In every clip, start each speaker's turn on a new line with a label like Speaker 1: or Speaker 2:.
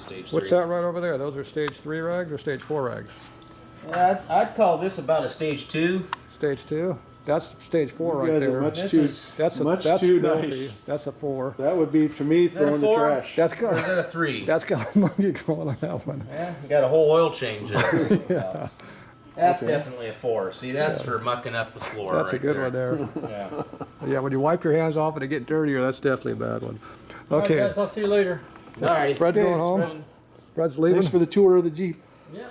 Speaker 1: Stage 3.
Speaker 2: What's that right over there? Those are stage 3 rags or stage 4 rags?
Speaker 1: I'd call this about a stage 2.
Speaker 2: Stage 2? That's stage 4
Speaker 3: You
Speaker 2: right
Speaker 3: guys are
Speaker 2: there.
Speaker 3: much
Speaker 1: This
Speaker 3: too,
Speaker 1: is
Speaker 2: That's
Speaker 3: too
Speaker 2: filthy.
Speaker 3: nice.
Speaker 2: That's a 4.
Speaker 3: That would be, to me,
Speaker 1: that a
Speaker 3: throwing the
Speaker 1: 4?
Speaker 3: trash.
Speaker 2: That's
Speaker 1: Or is
Speaker 2: got
Speaker 1: that a 3?
Speaker 2: that's got monkey growing on that one.
Speaker 1: Yeah, you got a whole oil change there.
Speaker 2: Yeah.
Speaker 1: That's
Speaker 3: Okay.
Speaker 1: definitely a 4. See, that's for mucking up the floor.
Speaker 2: That's
Speaker 1: right
Speaker 2: a good
Speaker 1: there.
Speaker 2: one there.
Speaker 1: Yeah.
Speaker 2: Yeah, when you wipe your hands off and it get dirtier, that's definitely a bad one.
Speaker 4: All right,
Speaker 2: Okay,
Speaker 4: guys, I'll see you later.
Speaker 1: All right.
Speaker 2: Fred's
Speaker 3: Okay,
Speaker 2: going home. Fred's leaving.
Speaker 3: Thanks for the tour of the Jeep.
Speaker 4: Yeah.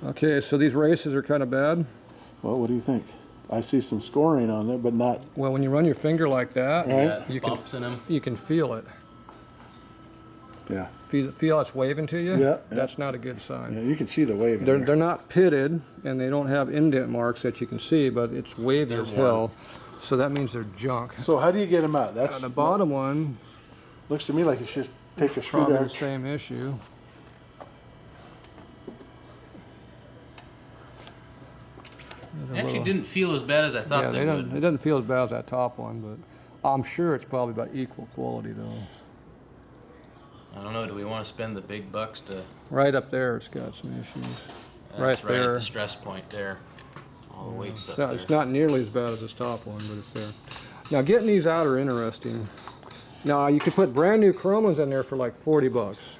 Speaker 2: Okay, so these races are kind of bad.
Speaker 3: Well, what do you think? I see some scoring on there, but not.
Speaker 2: Well, when you run your finger like that,
Speaker 3: Right.
Speaker 1: Yeah,
Speaker 2: you can
Speaker 1: bumps in them.
Speaker 2: you can feel it.
Speaker 3: Yeah.
Speaker 2: Feel it's waving to you?
Speaker 3: Yeah.
Speaker 2: That's not a good sign.
Speaker 3: Yeah, you can see the wave in
Speaker 2: They're
Speaker 3: there.
Speaker 2: not pitted and they don't have indent marks that you can see, but it's wavy
Speaker 1: They're
Speaker 2: as hell. So that means they're junk.
Speaker 3: So how do you get them out? That's
Speaker 2: The bottom one,
Speaker 3: looks to me like you should take a
Speaker 2: probably the
Speaker 3: screwdriver.
Speaker 2: same issue.
Speaker 1: They actually didn't feel as bad as I thought
Speaker 2: Yeah,
Speaker 1: they would.
Speaker 2: it doesn't feel as bad as that top one, but I'm sure it's probably about equal quality though.
Speaker 1: I don't know. Do we want to spend the big bucks to?
Speaker 2: Right up there, it's got some issues.
Speaker 1: That's
Speaker 2: Right
Speaker 1: right
Speaker 2: there.
Speaker 1: at the stress point there. All the weights up
Speaker 2: It's
Speaker 1: there.
Speaker 2: not nearly as bad as this top one, but it's there. Now getting these out are interesting. Now you could put brand new chrome ones in there for like 40 bucks.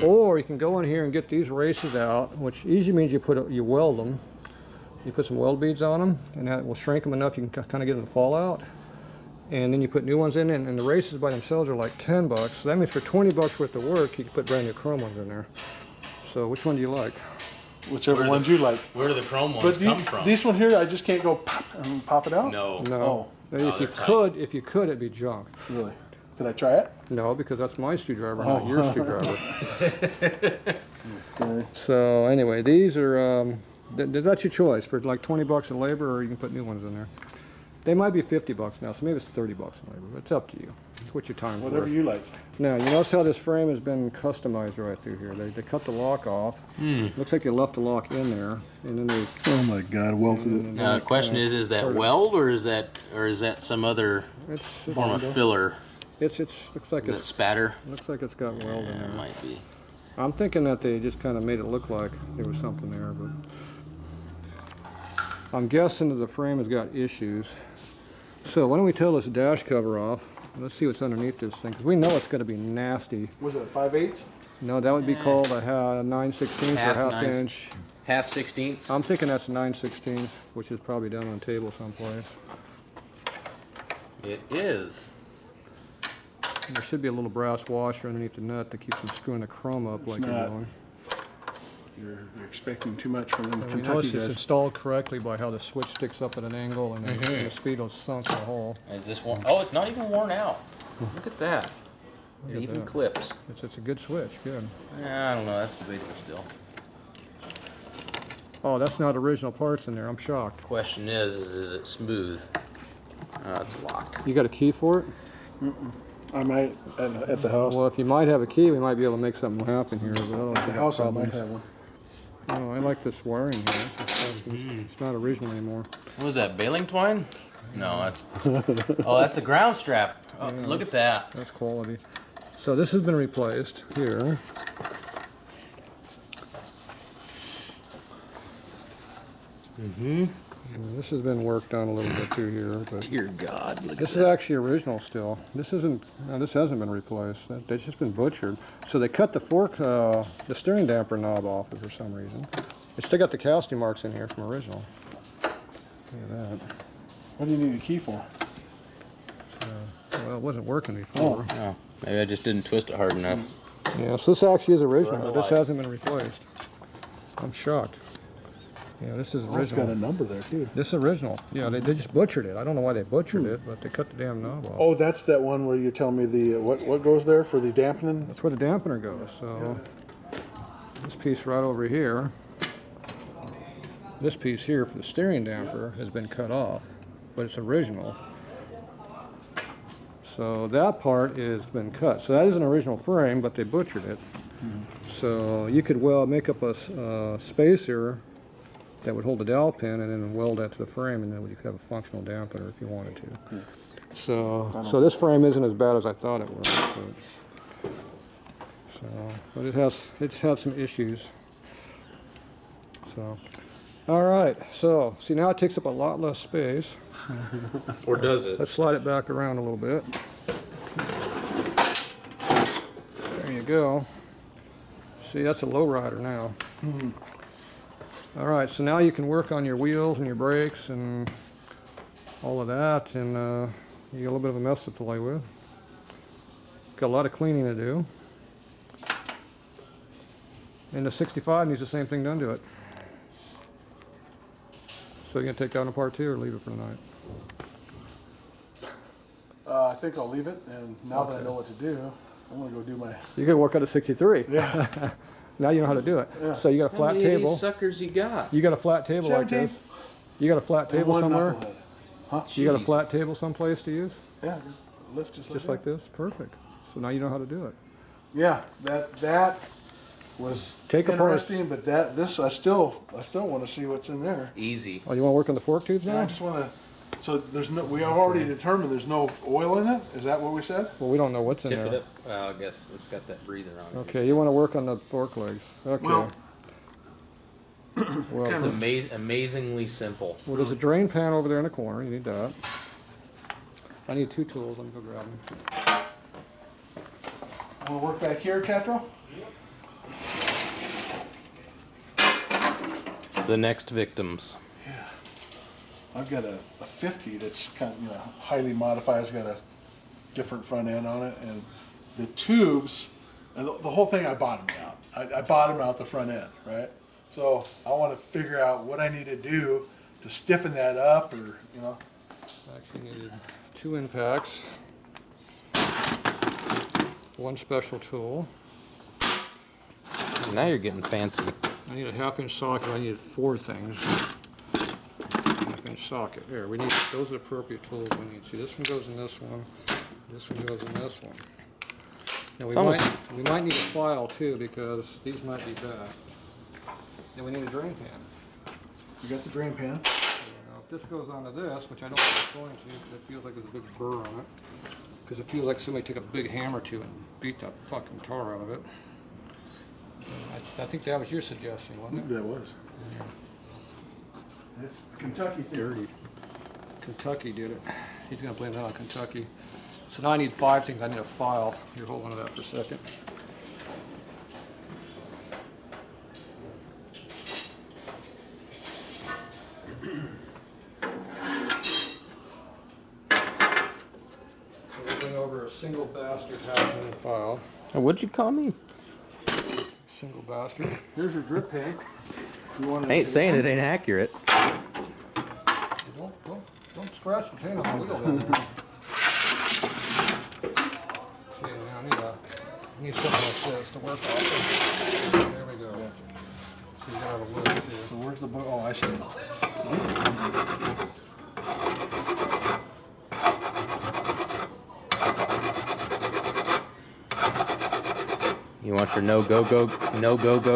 Speaker 2: Or you can go in here and get these races out, which usually means you weld them. You put some weld beads on them, and that will shrink them enough you can kind of get them to fall out. And then you put new ones in, and the races by themselves are like 10 bucks. So that means for 20 bucks worth of work, you can put brand new chrome ones in there. So which one do you like?
Speaker 3: Whichever ones you like.
Speaker 1: Where do the chrome ones
Speaker 3: But
Speaker 1: come from?
Speaker 3: this one here, I just can't go pop and pop it out.
Speaker 1: No.
Speaker 2: No.
Speaker 3: Oh.
Speaker 2: If you
Speaker 1: they're tight.
Speaker 2: could, it'd be junk.
Speaker 3: Really? Could I try it?
Speaker 2: No, because that's my screwdriver, not your screwdriver.
Speaker 3: Okay.
Speaker 2: So anyway, these are, that's your choice for like 20 bucks in labor, or you can put new ones in there. They might be 50 bucks now, so maybe it's 30 bucks in labor, but it's up to you. It's what your time's
Speaker 3: Whatever
Speaker 2: worth.
Speaker 3: you like.
Speaker 2: Now, you notice how this frame has been customized right through here. They cut the lock off. Looks like they left the lock in there, and then they...
Speaker 3: Oh my God, welted it.
Speaker 1: Now the question is that weld or is that some other
Speaker 2: It's
Speaker 1: form of filler?
Speaker 2: looks like
Speaker 1: Is that
Speaker 2: it's
Speaker 1: spatter?
Speaker 2: got weld in
Speaker 1: Yeah, it
Speaker 2: there.
Speaker 1: might be.
Speaker 2: I'm thinking that they just kind of made it look like there was something there, but I'm guessing that the frame has got issues. So why don't we tail this dash cover off? Let's see what's underneath this thing, because we know it's going to be nasty.
Speaker 3: Was it a 5/8?
Speaker 2: No, that would be called a 9/16 or half
Speaker 1: nine-
Speaker 2: inch.
Speaker 1: Half 16ths.
Speaker 2: I'm thinking that's 9/16, which is probably down on a table someplace.
Speaker 1: It is.
Speaker 2: There should be a little brass washer underneath the nut to keep from screwing the chrome up like you're
Speaker 3: not.
Speaker 2: doing.
Speaker 3: You're expecting too much from them
Speaker 2: We know
Speaker 3: Kentucky
Speaker 2: it's
Speaker 3: guys.
Speaker 2: installed correctly by how the switch sticks up at an angle and the speedo's sunk in the hole.
Speaker 1: Is this one? Oh, it's not even worn out. Look at that. It
Speaker 2: at
Speaker 1: even
Speaker 2: that.
Speaker 1: clips.
Speaker 2: It's a good switch, good.
Speaker 1: I don't know. That's debatable still.
Speaker 2: Oh, that's not original parts in there, I'm shocked.
Speaker 1: Question is it smooth? It's locked.
Speaker 2: You got a key for it?
Speaker 3: I might at the house.
Speaker 2: Well, if you might have a key, we might be able to make something happen here, but I don't
Speaker 3: At the
Speaker 2: think
Speaker 3: house I
Speaker 2: problems.
Speaker 3: might have one.
Speaker 2: Oh, I like this wiring here. It's not original anymore.
Speaker 1: What was that? Baling twine? No, that's. Oh, that's a ground strap. Oh, look at that.
Speaker 2: That's quality. So this has been replaced here. This has been worked on a little bit too here, but
Speaker 1: Dear God, look
Speaker 2: this is actually original still. This isn't. No, this hasn't been replaced. They've just been butchered. So they cut the fork, the steering damper knob off for some reason. It's still got the casting marks in here from original. Look at that.
Speaker 3: What do you need a key for?
Speaker 2: Well, it wasn't working before.
Speaker 1: Oh, maybe I just didn't twist it hard enough.
Speaker 2: Yeah, so this actually is original,
Speaker 1: Run the
Speaker 2: but this
Speaker 1: light.
Speaker 2: hasn't been replaced. I'm shocked. Yeah, this is
Speaker 3: Oh, it's got a
Speaker 2: original.
Speaker 3: number there too.
Speaker 2: This is original. Yeah, they just butchered it. I don't know why they butchered it, but they cut the damn knob off.
Speaker 3: Oh, that's that one where you're telling me the what goes there for the dampening?
Speaker 2: That's where the dampener goes. So this piece right over here, this piece here for the steering damper has been cut off, but it's original. So that part has been cut. So that is an original frame, but they butchered it. So you could well make up a spacer that would hold the dowel pin and then weld that to the frame, and then you could have a functional dampener if you wanted to. So this frame isn't as bad as I thought it was. But, So, but it's had some issues. So, all right. So, see now it takes up a lot less space.
Speaker 1: Or does it?
Speaker 2: Let's slide it back around a little bit. There you go. See, that's a low rider now. All right, so now you can work on your wheels and your brakes and all of that, and you got a little bit of a mess to play with. Got a lot of cleaning to do. And the 65 needs the same thing done to it. So you're gonna take that one apart too, or leave it for the night?
Speaker 3: I think I'll leave it, and now that I know what to do, I'm gonna go do my.
Speaker 2: You gotta work on a 63.
Speaker 3: Yeah.
Speaker 2: Now you know how to do it.
Speaker 3: Yeah.
Speaker 2: So you got a
Speaker 1: How
Speaker 2: flat
Speaker 1: many of
Speaker 2: table.
Speaker 1: these suckers you got?
Speaker 2: You got a flat table like
Speaker 3: 17.
Speaker 2: this. You got a flat table
Speaker 3: One
Speaker 2: somewhere.
Speaker 3: knucklehead. Huh?
Speaker 2: You got a flat
Speaker 1: Jesus.
Speaker 2: table someplace to use,
Speaker 3: Yeah. Lift
Speaker 2: just like this. Perfect. So now you know how to do it.
Speaker 3: Yeah. That was
Speaker 2: Take apart-
Speaker 3: interesting, but this I still want to see what's in there.
Speaker 1: Easy.
Speaker 2: Oh, you want to work on the fork tubes
Speaker 3: And
Speaker 2: now?
Speaker 3: I just want to. So there's no. We have already determined there's no oil in it. Is that what we said?
Speaker 2: Well, we don't know what's in
Speaker 1: Tip it
Speaker 2: there.
Speaker 1: up. Well, I guess it's got that breather on it.
Speaker 2: Okay, you want to work on the fork legs. Okay.
Speaker 3: Well-
Speaker 2: Well,
Speaker 1: It's amazingly simple.
Speaker 2: well, there's a drain pan over there in the corner. You need that. I need 2 tools. Let me go grab them.
Speaker 3: Want to work back here, Tatro?
Speaker 1: The next victims.
Speaker 3: I've got a 50 that's kind of highly modified. It's got a different front end on it, and the tubes, and the whole thing I bottomed out. I bottomed out the front end, right? So I want to figure out what I need to do to stiffen that up, or
Speaker 2: Actually needed 2 impacts, 1 special tool.
Speaker 1: Now you're getting fancy.
Speaker 2: I need a 1/2-inch socket. I needed 4 things. 1/2-inch socket. Here, we need, those are the appropriate tools we need. See, this one goes in this one. This one goes in this one. Now we might need a file too, because these might be bad. And we need a drain pan.
Speaker 3: you got the drain pan.
Speaker 2: Now, if this goes onto this, which I don't think it's going to, because it feels like there's a big burr on it, because it feels like somebody took a big hammer to it and beat the fucking tar out of it. I think that was your suggestion, wasn't it?
Speaker 3: That was. It's the Kentucky thing.
Speaker 2: Dirty. Kentucky did it. He's gonna blame that on Kentucky. So now I need 5 things. I need a file. Here, hold on to that for a second. So we'll bring over a single bastard 1/2-inch file.
Speaker 1: What'd you call me?
Speaker 2: Single bastard.
Speaker 3: Here's your drip pan. If you want
Speaker 1: I ain't saying it ain't accurate.
Speaker 2: Don't scratch the paint on the wheel down there. Okay, now I need something like this to work off of. There we go. So you gotta have a look too.
Speaker 3: So where's the book? Oh, I see.
Speaker 1: You want your no go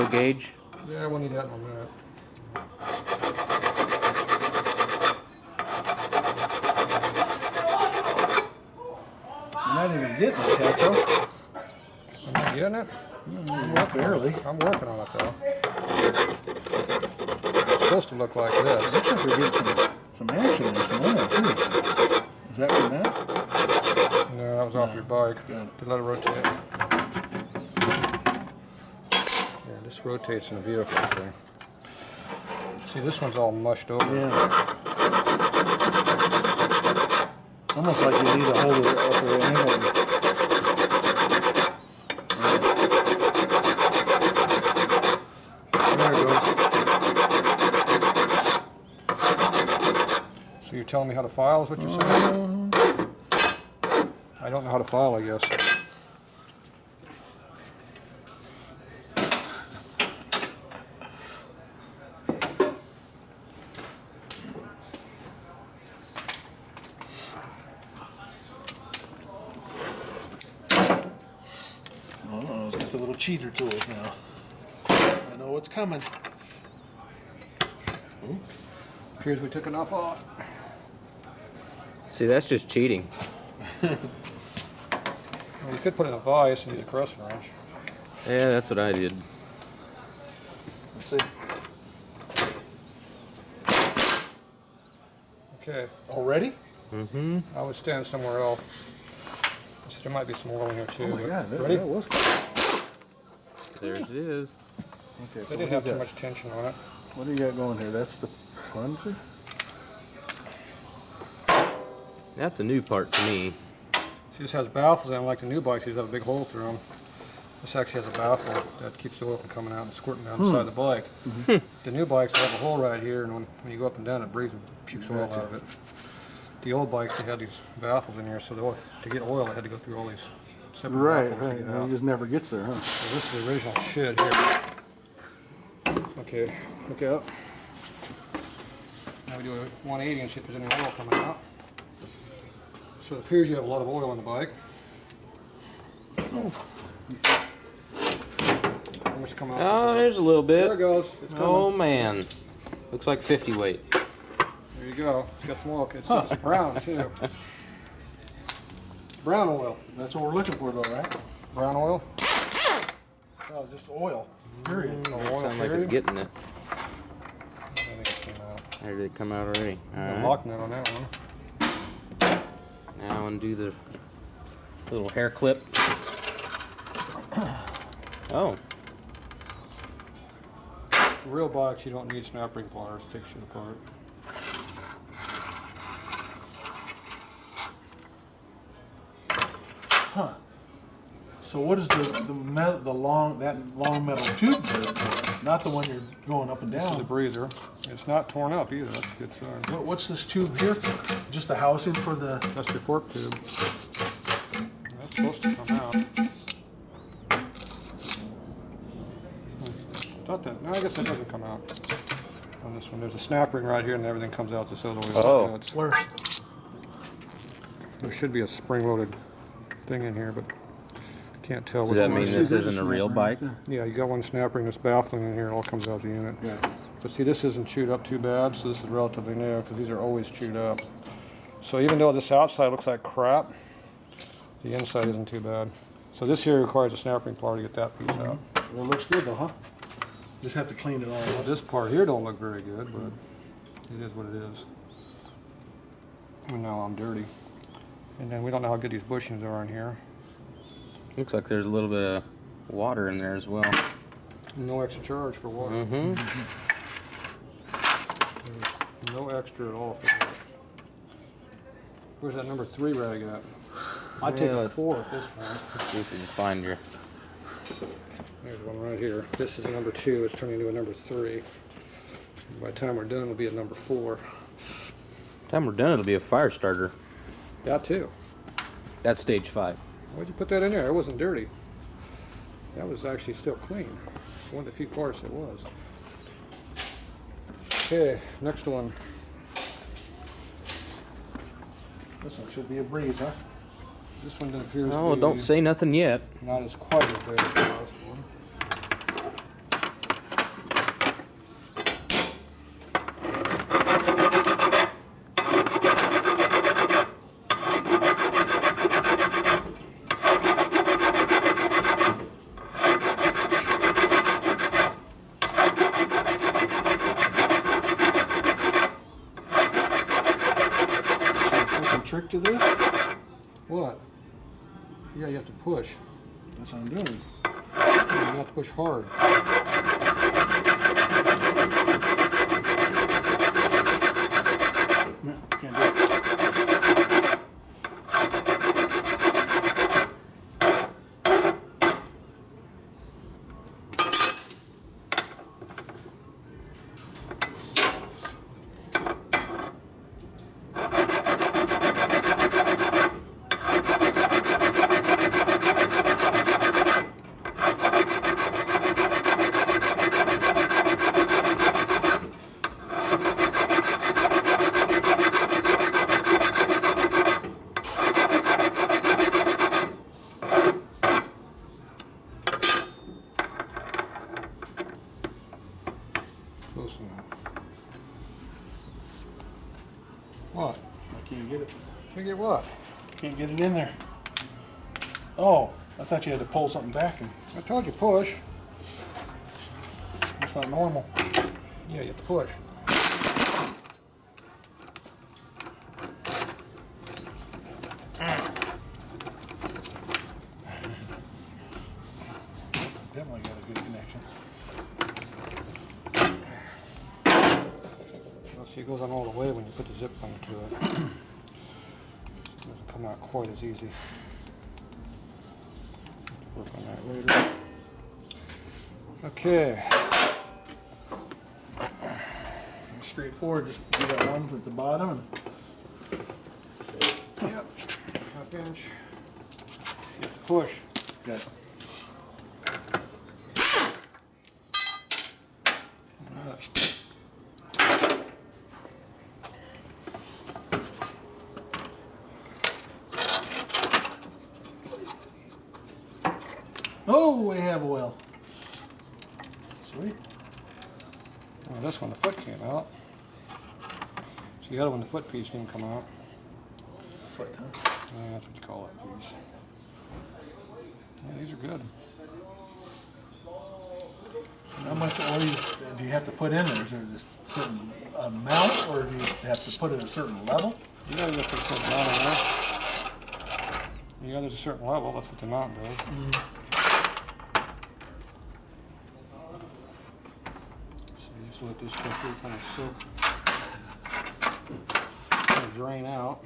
Speaker 1: gauge?
Speaker 2: Yeah, we'll need that in a minute.
Speaker 3: You're not even getting it, Tatro.
Speaker 2: Am I getting it?
Speaker 3: Barely.
Speaker 2: I'm working on it though. It's supposed to look like this.
Speaker 3: Looks like we're getting some action there, some oil too. Is that what that?
Speaker 2: No, that was off your bike.
Speaker 3: Good.
Speaker 2: To let it rotate. Yeah, this rotates in the vehicle thing. See, this one's all mushed over.
Speaker 3: Yeah. It's almost like you need to hold it upper end. There it goes.
Speaker 2: So you're telling me how to file is what you're saying? I don't know how to file, I guess.
Speaker 3: Oh, let's get the little cheater tools now. I know what's coming.
Speaker 2: Appears we took enough off.
Speaker 1: See, that's just cheating.
Speaker 2: Well, you could put in a vise and use a crescent wrench.
Speaker 1: Yeah, that's what I did.
Speaker 3: Let's see.
Speaker 2: Okay,
Speaker 3: Already?
Speaker 1: Mm-hmm.
Speaker 2: I would stand somewhere else. So there might be some oil in here too.
Speaker 3: Oh my
Speaker 2: but-
Speaker 3: God,
Speaker 2: ready?
Speaker 3: that was.
Speaker 1: There it is.
Speaker 3: Okay,
Speaker 2: They didn't have too much tension on it.
Speaker 3: What do you got going here? That's the plunger?
Speaker 1: That's a new part to me.
Speaker 2: See, this has baffles in them, like the new bikes. These have a big hole through them. This actually has a baffle that keeps the oil from coming out and squirting down the side of the bike. The new bikes have a hole right here, and when you go up and down, it breathes and pukes oil out of it. The old bikes, they had these baffles in here, so to get oil, they had to go through all these separate
Speaker 3: Right,
Speaker 2: baffles
Speaker 3: right.
Speaker 2: to get
Speaker 3: He
Speaker 2: out.
Speaker 3: just never gets there, huh?
Speaker 2: So this is the original shit here. Okay, look out. Now we do a 180 and see if there's any oil coming out. So it appears you have a lot of oil on the bike. How much coming out?
Speaker 1: Oh, there's a little
Speaker 2: There it
Speaker 1: bit.
Speaker 2: goes. It's coming.
Speaker 1: Oh man, looks like 50 weight.
Speaker 2: There you go. It's got some oil. It's brown too. Brown oil.
Speaker 3: That's what we're looking for, though, right?
Speaker 2: Brown oil.
Speaker 3: Oh, just oil. Period.
Speaker 2: No oil.
Speaker 1: Sound like
Speaker 2: period.
Speaker 1: it's getting it.
Speaker 2: I think it came out.
Speaker 1: Or did it come out already? All
Speaker 2: Got a
Speaker 1: right.
Speaker 2: lock nut on that one.
Speaker 1: Now undo the little hair clip. Oh,
Speaker 2: Real bikes, you don't need snap ring pliers to take shit apart.
Speaker 3: Huh. So what is the metal, that long metal tube there for? Not the one you're going up and
Speaker 2: This is a
Speaker 3: down.
Speaker 2: breather. It's not torn up either. That's a good sign.
Speaker 3: What's this tube here for? Just the housing for the?
Speaker 2: That's your fork tube. That's supposed to come out. Thought that. No, I guess that doesn't come out on this one. There's a snap ring right here, and everything comes out just so the way
Speaker 1: Oh.
Speaker 2: it's.
Speaker 3: Where?
Speaker 2: There should be a spring-loaded thing in here, but can't tell
Speaker 1: does
Speaker 2: which
Speaker 1: that
Speaker 2: one.
Speaker 1: mean
Speaker 2: it
Speaker 1: this
Speaker 2: is.
Speaker 1: isn't a real bike?
Speaker 2: Yeah, you got one snap ring that's baffling in here. It all comes out of the unit.
Speaker 3: Yeah.
Speaker 2: But see, this isn't chewed up too bad, so this is relatively new because these are always chewed up. So even though this outside looks like crap, the inside isn't too bad. So this here requires a snap ring plier to get that piece out.
Speaker 3: Well, it looks good though, huh? Just have to clean it all
Speaker 2: Well,
Speaker 3: up.
Speaker 2: this part here don't look very good, but it is what it is. And now I'm dirty. And then we don't know how good these bushings are in here.
Speaker 1: Looks like there's a little bit of water in there as well.
Speaker 2: No extra charge for water.
Speaker 1: Mm-hmm.
Speaker 2: No extra at all for that. Where's that number 3 rag at? I'd take
Speaker 1: Yeah,
Speaker 2: a
Speaker 1: let's-
Speaker 2: 4 at this point.
Speaker 1: Let's see if we can find your.
Speaker 2: There's one right here. This is a number 2. It's turning into a number 3. By the time we're done, it'll be a number 4.
Speaker 1: Time we're done, it'll be a fire starter.
Speaker 2: That too.
Speaker 1: That's stage 5.
Speaker 2: Why'd you put that in there? It wasn't dirty. That was actually still clean. It's one of the few parts it was. Okay, next one.
Speaker 3: This one should be a breeze, huh?
Speaker 2: This one appears
Speaker 1: Oh,
Speaker 2: to be
Speaker 1: don't say nothing yet.
Speaker 2: not as quite as big as the last one.
Speaker 3: Some trick to this?
Speaker 2: What? Yeah, you have to push.
Speaker 3: That's what I'm doing.
Speaker 2: You have to push hard.
Speaker 3: No, can't do it.
Speaker 2: Close enough. What?
Speaker 3: I can't get it.
Speaker 2: Can't get what?
Speaker 3: Can't get it in there. Oh, I thought you had to pull something back, and
Speaker 2: I told you push.
Speaker 3: it's not normal.
Speaker 2: Yeah, you have to push.
Speaker 3: Definitely got a good connection.
Speaker 2: Well, see, it goes on all the way when you put the zip line to it. It doesn't come out quite as easy. Work on that later. Okay.
Speaker 3: Straightforward, just do that one at the bottom. And
Speaker 2: Yep. Half inch. You have to push.
Speaker 3: got Oh, we have oil. Sweet.
Speaker 2: Well, this one, the foot came out. So the other one, the foot piece didn't come out.
Speaker 3: Foot, huh?
Speaker 2: Yeah, that's what you call that piece. Yeah, these are good.
Speaker 3: How much oil do you have to put in there? Is there a certain amount, or do you have to put it at a certain level?
Speaker 2: You gotta get to a certain amount in there. Yeah, there's a certain level, that's what the amount does. So you just let this go through, kind of soak, kind of drain out.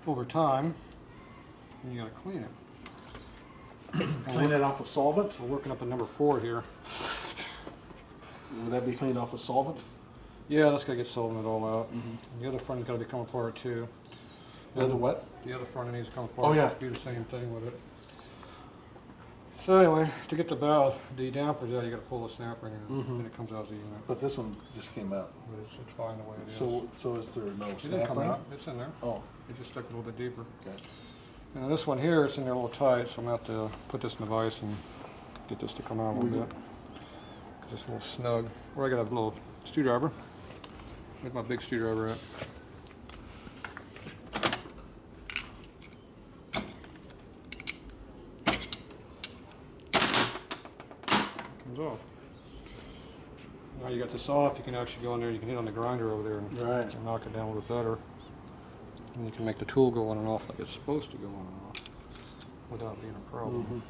Speaker 2: Over time, and you gotta clean it.
Speaker 3: Clean it off with solvent?
Speaker 2: We're working up at number 4 here.
Speaker 3: Would that be cleaned off with solvent?
Speaker 2: Yeah, that's gotta get solvent all out. And the other front has gotta become apart too.
Speaker 3: The other what?
Speaker 2: The other front needs to come apart.
Speaker 3: Oh, yeah.
Speaker 2: Do the same thing with it. So anyway, to get the bow, the dampers out, you gotta pull the snap ring and then it comes out as a unit.
Speaker 3: But this one just came out.
Speaker 2: But it's fine the way it is.
Speaker 3: So is there no
Speaker 2: it didn't
Speaker 3: snap
Speaker 2: come
Speaker 3: ring?
Speaker 2: out. It's in there.
Speaker 3: Oh,
Speaker 2: It just stuck a little bit deeper.
Speaker 3: gotcha.
Speaker 2: And this one here, it's in there a little tight, so I'm gonna have to put this in the vise and get this to come out a little bit. Cause it's a little snug. Or I got a little screwdriver. Where's my big screwdriver at? Comes off. Now you got this off, you can actually go in there, you can hit on the grinder over there and,
Speaker 3: Right.
Speaker 2: and knock it down a little bit better. And you can make the tool go on and off like it's supposed to go on and off without being a problem.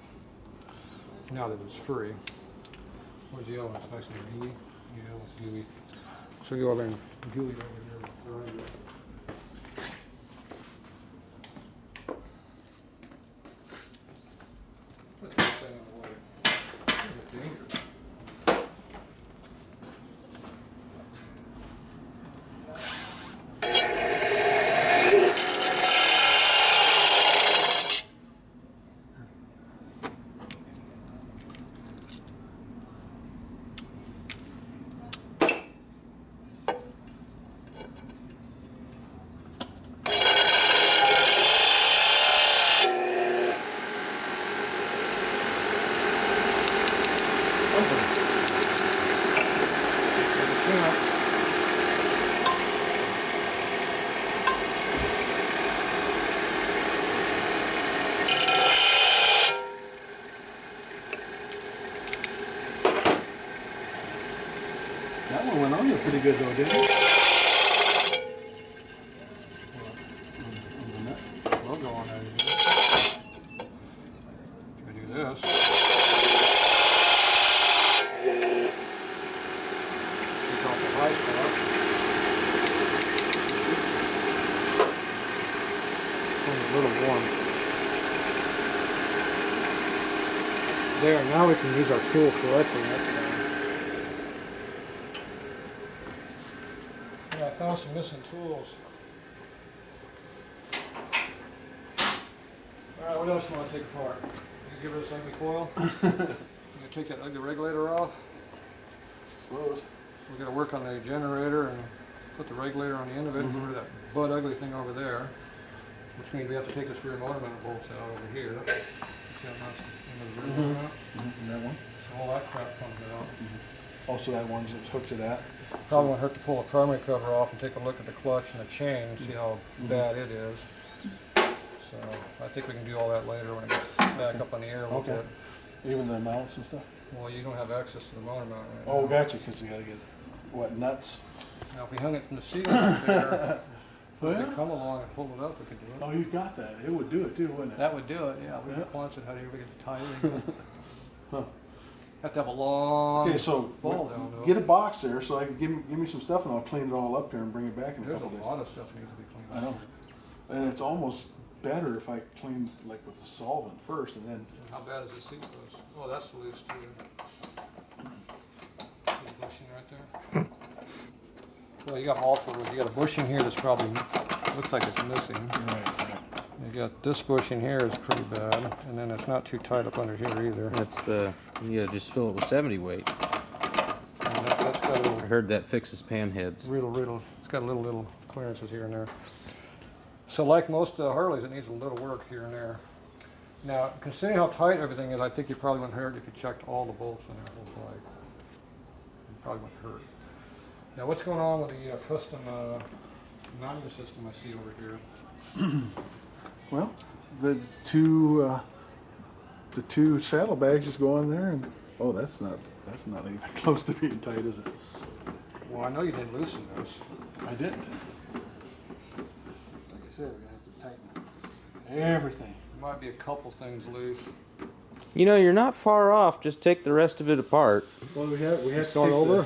Speaker 2: Now that it's free. Where's the other one? It's nice and gooey. Yeah, it's gooey. So go over and gooey it over here with the grinder. Put this thing in the way. It's dangerous.
Speaker 3: That one went on there pretty good though, didn't it?
Speaker 2: We'll go on there. If I do this. Take off the high stuff. It's only a little warm. There, now we can use our tool correctly. Yeah, I found some missing tools. Alright, what else do you want to take apart? You give it this ugly coil? You take that ugly regulator off?
Speaker 3: Suppose.
Speaker 2: We're going to work on the generator and put the regulator on the end of it and get rid of that butt ugly thing over there. Which means we have to take this rear motor mount bolts out over here. See how that's the end of the rear motor mount?
Speaker 3: And that one?
Speaker 2: So all that crap comes out.
Speaker 3: Also, that one's hooked to that.
Speaker 2: Probably won't hurt to pull the primary cover off and take a look at the clutch and the chain and see how bad it is. So I think we can do all that later when it gets back up on the air a little bit.
Speaker 3: Even the mounts and stuff?
Speaker 2: Well, you don't have access to the motor mount right
Speaker 3: Oh,
Speaker 2: now.
Speaker 3: gotcha, because you gotta get, what, nuts?
Speaker 2: Now, if we hung it from the ceiling there,
Speaker 3: Oh,
Speaker 2: if
Speaker 3: yeah?
Speaker 2: they come along and pull it up, we could do it.
Speaker 3: Oh, you got that. It would do it too, wouldn't it?
Speaker 2: That would do it, yeah. We
Speaker 3: Yeah.
Speaker 2: could punch it, how do you ever get the tie in?
Speaker 3: Huh.
Speaker 2: Have to have a long
Speaker 3: Okay, so
Speaker 2: fall down though.
Speaker 3: get a box there so I can give me some stuff and I'll clean it all up here and bring it back in a
Speaker 2: There's a
Speaker 3: couple days.
Speaker 2: lot of stuff needs to be cleaned
Speaker 3: I
Speaker 2: up.
Speaker 3: know. And it's almost better if I clean like with the solvent first and then.
Speaker 2: And how bad is this seat loose? Oh, that's loose too. See the bushing right there? Well, you got multiple. You got a bushing here that's probably looks like it's missing. You got this bushing here is pretty bad, and then it's not too tight up under here either.
Speaker 1: That's the, you gotta just fill it with 70 weight.
Speaker 2: And that's got a
Speaker 1: I
Speaker 2: little,
Speaker 1: heard that fixes panheads.
Speaker 2: it's got little clearances here and there. So like most Harleys, it needs a little work here and there. Now, considering how tight everything is, I think you probably wouldn't hurt if you checked all the bolts on that whole bike. You probably wouldn't hurt. Now, what's going on with the custom mounting system I see over here?
Speaker 3: Well, the two saddlebags just go on there and oh, that's not even close to being tight, is it?
Speaker 2: Well, I know you didn't loosen this.
Speaker 3: I didn't. Like I said, we're gonna have to tighten everything.
Speaker 2: There might be a couple things loose.
Speaker 1: You know, you're not far off. Just take the rest of it apart.
Speaker 3: Well, we have to
Speaker 2: Start
Speaker 3: take
Speaker 2: over?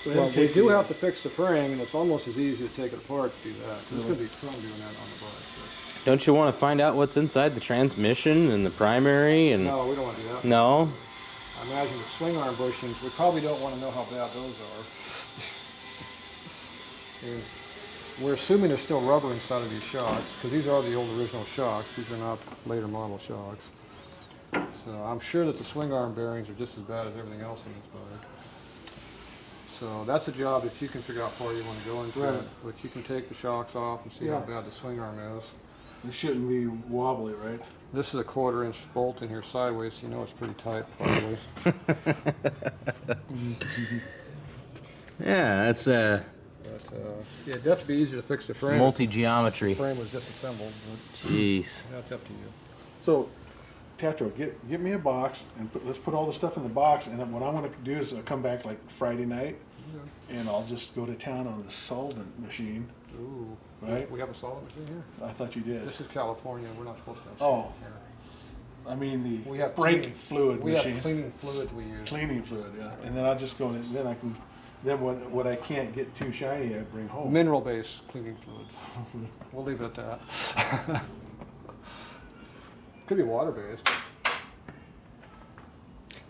Speaker 2: Well, we
Speaker 3: take
Speaker 2: do
Speaker 3: the-
Speaker 2: have to fix the frame, and it's almost as easy to take it apart to do that. 'Cause it's going to be fun doing that on the bike.
Speaker 1: Don't you want to find out what's inside the transmission and the primary and?
Speaker 2: No, we don't want to do that.
Speaker 1: No?
Speaker 2: I imagine the swing arm bushings, we probably don't want to know how bad those are. And we're assuming there's still rubber inside of these shocks, because these are the old original shocks. These are not later model shocks. So I'm sure that the swing arm bearings are just as bad as everything else in this bike. So that's a job that you can figure out before you want to go into
Speaker 3: Right.
Speaker 2: it. But you can take the shocks off and see how
Speaker 3: Yeah.
Speaker 2: bad the swing arm is.
Speaker 3: It shouldn't be wobbly, right?
Speaker 2: This is a 1/4-inch bolt in here sideways, so you know it's pretty tight probably.
Speaker 1: Yeah, that's
Speaker 2: But yeah, it'd have to be easy to fix the frame.
Speaker 1: multi-geometry.
Speaker 2: The frame was disassembled, but
Speaker 1: Jeez.
Speaker 2: that's up to you.
Speaker 3: So, Tatro, get me a box and let's put all the stuff in the box. And then what I'm going to do is I'll come back like Friday night, and I'll just go to town on the solvent machine.
Speaker 2: Ooh.
Speaker 3: Right.
Speaker 2: We have a solid machine here?
Speaker 3: I thought you did.
Speaker 2: This is California. We're not supposed to have
Speaker 3: Oh.
Speaker 2: solid here.
Speaker 3: I mean
Speaker 2: We
Speaker 3: the
Speaker 2: have
Speaker 3: brake
Speaker 2: cleaning-
Speaker 3: fluid
Speaker 2: We
Speaker 3: machine.
Speaker 2: have cleaning fluids we use.
Speaker 3: Cleaning fluid, yeah. And then I'll just go and then I can. Then what I can't get too shiny, I bring home.
Speaker 2: Mineral-based cleaning fluids. We'll leave it at that. Could be water-based.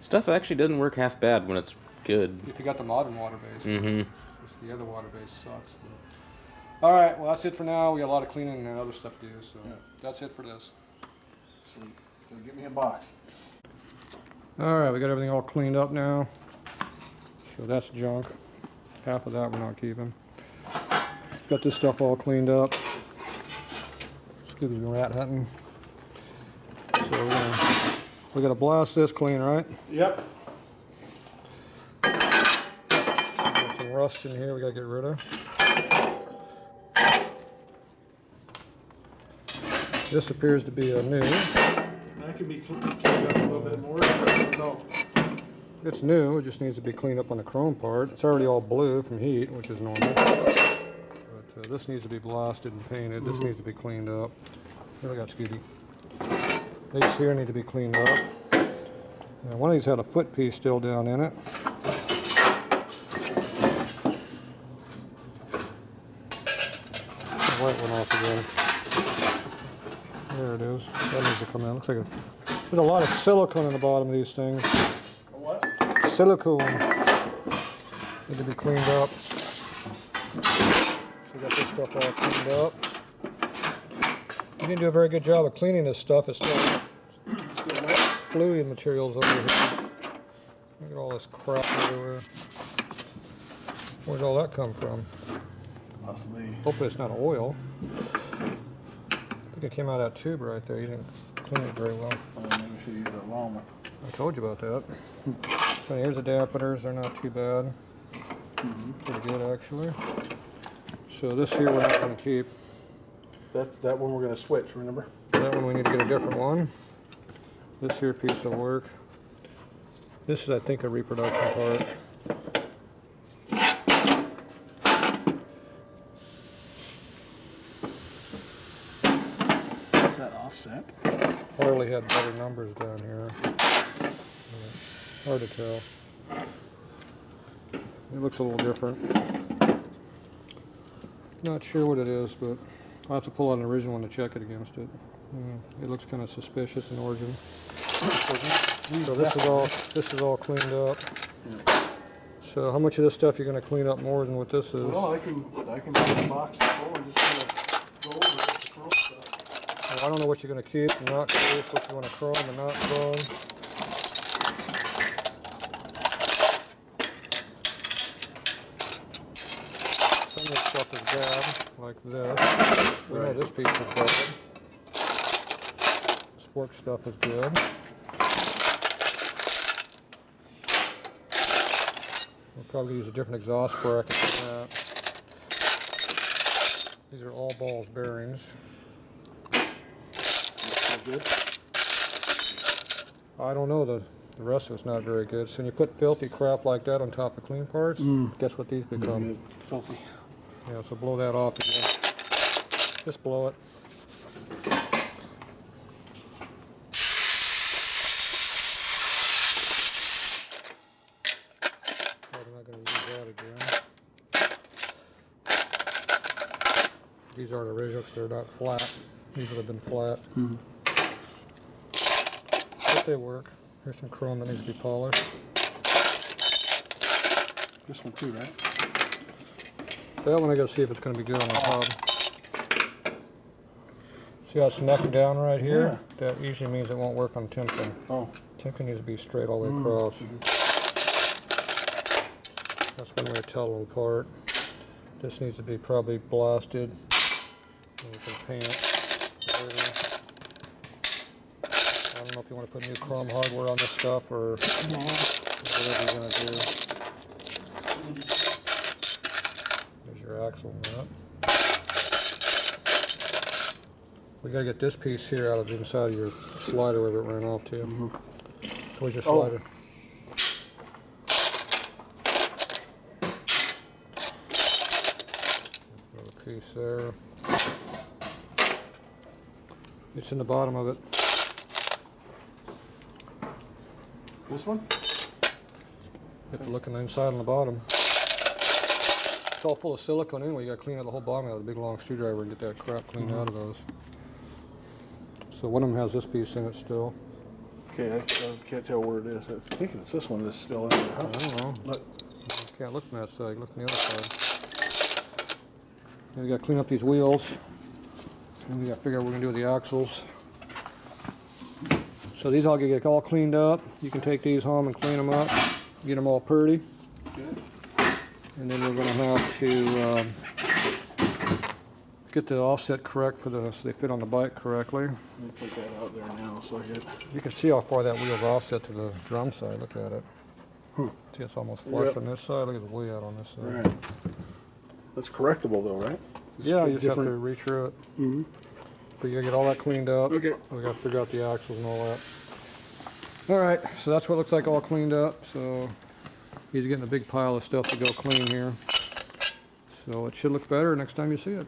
Speaker 1: Stuff actually doesn't work half bad when it's good.
Speaker 2: If you got the modern water-based.
Speaker 1: Mm-hmm.
Speaker 2: The other water-based sucks. All right, well, that's it for now. We got a lot of cleaning and other stuff to do, so
Speaker 3: Yeah.
Speaker 2: that's it for this.
Speaker 3: Sweet. So get me a box.
Speaker 2: All right, we got everything all cleaned up now. So that's junk. Half of that we're not keeping. Got this stuff all cleaned up. Excuse me, rat hunting. So we gotta blast this clean, right?
Speaker 3: Yep.
Speaker 2: Got some rust in here we gotta get rid of. This appears to be a new.
Speaker 3: That can be cleaned up a little bit more. No.
Speaker 2: It's new, it just needs to be cleaned up on the chrome part. It's already all blue from heat, which is normal. But this needs to be blasted and painted. This needs to be cleaned up. What do I got, Scooby? These here need to be cleaned up. Now, one of these had a foot piece still down in it. The white one off again. There it is. That needs to come out. Looks like there's a lot of silicone in the bottom of these things.
Speaker 3: What?
Speaker 2: Silicone need to be cleaned up. So we got this stuff all cleaned up. You didn't do a very good job of cleaning this stuff. It's still fluid materials over here. Look at all this crap everywhere. Where'd all that come from?
Speaker 3: Possibly.
Speaker 2: Hopefully it's not oil. I think it came out of that tube right there. You didn't clean it very well.
Speaker 3: Maybe we should use a long one.
Speaker 2: I told you about that. So here's the dampeners. They're not too bad. Pretty good, actually. So this here we're not going to keep.
Speaker 3: that one we're gonna switch, remember?
Speaker 2: That one we need to get a different one. This here piece will work. This is, I think, a reproduction part.
Speaker 3: Is that offset?
Speaker 2: Harley had better numbers down here. Hard to tell. It looks a little different. Not sure what it is, but I'll have to pull out an original one to check it against it. It looks kind of suspicious in origin. So this is all cleaned up.
Speaker 3: Yeah.
Speaker 2: So how much of this stuff you're going to clean up more than what this is?
Speaker 3: Well, I can get a box full and just kind of go over the curl stuff.
Speaker 2: Well, I don't know what you're going to keep and not keep, what you want to chrome and not chrome. Some of this stuff is bad, like this. We know this piece is bad. This fork stuff is good. We'll probably use a different exhaust bracket than that. These are all balls bearings.
Speaker 3: Good.
Speaker 2: I don't know, the rest of it's not very good. So when you put filthy crap like that on top of clean parts, guess what these become?
Speaker 3: Filthy.
Speaker 2: Yeah, so blow that off again. Just blow it. I'm not going to use that again. These aren't original because they're not flat. These would have been flat. But they work. Here's some chrome that needs to be polished.
Speaker 3: This one too, right?
Speaker 2: That one I gotta see if it's gonna be good on the hub. See how it's neck down right here?
Speaker 3: Yeah.
Speaker 2: That usually means it won't work on Timken.
Speaker 3: Oh.
Speaker 2: Timken needs to be straight all the way across. That's one way to tell them apart. This needs to be probably blasted. And we can paint it later. I don't know if you want to put new chrome hardware on this stuff or whatever you're gonna do. There's your axle nut. We gotta get this piece here out of the inside of your slider where it ran off to. So where's your slider? Another piece there. It's in the bottom of it.
Speaker 3: This one?
Speaker 2: You have to look on the inside and the bottom. It's all full of silicone anyway. You got to clean out the whole bottom out with a big long screwdriver and get that crap cleaned out of those. So one of them has this piece in it still.
Speaker 3: Okay, I can't tell where it is. I think it's this one that's still in there.
Speaker 2: I don't know.
Speaker 3: Look.
Speaker 2: You can't look from that side. Look from the other side. Then we got to clean up these wheels. And we got to figure out what we're going to do with the axles. So these all get all cleaned up. You can take these home and clean them up, get them all pretty.
Speaker 3: Good.
Speaker 2: And then we're going to have to get the offset correct so they fit on the bike correctly.
Speaker 3: Let me take that out there now so I get...
Speaker 2: You can see how far that wheel's offset to the drum side. Look at it. See, it's almost flush on this side. Look at the way out on this side.
Speaker 3: Right. That's correctable though, right?
Speaker 2: Yeah, you just have to reach through it. But you gotta get all that cleaned up.
Speaker 3: Okay.
Speaker 2: We gotta figure out the axles and all that. All right, so that's what it looks like all cleaned up. So he's getting a big pile of stuff to go clean here. So it should look better next time you see it.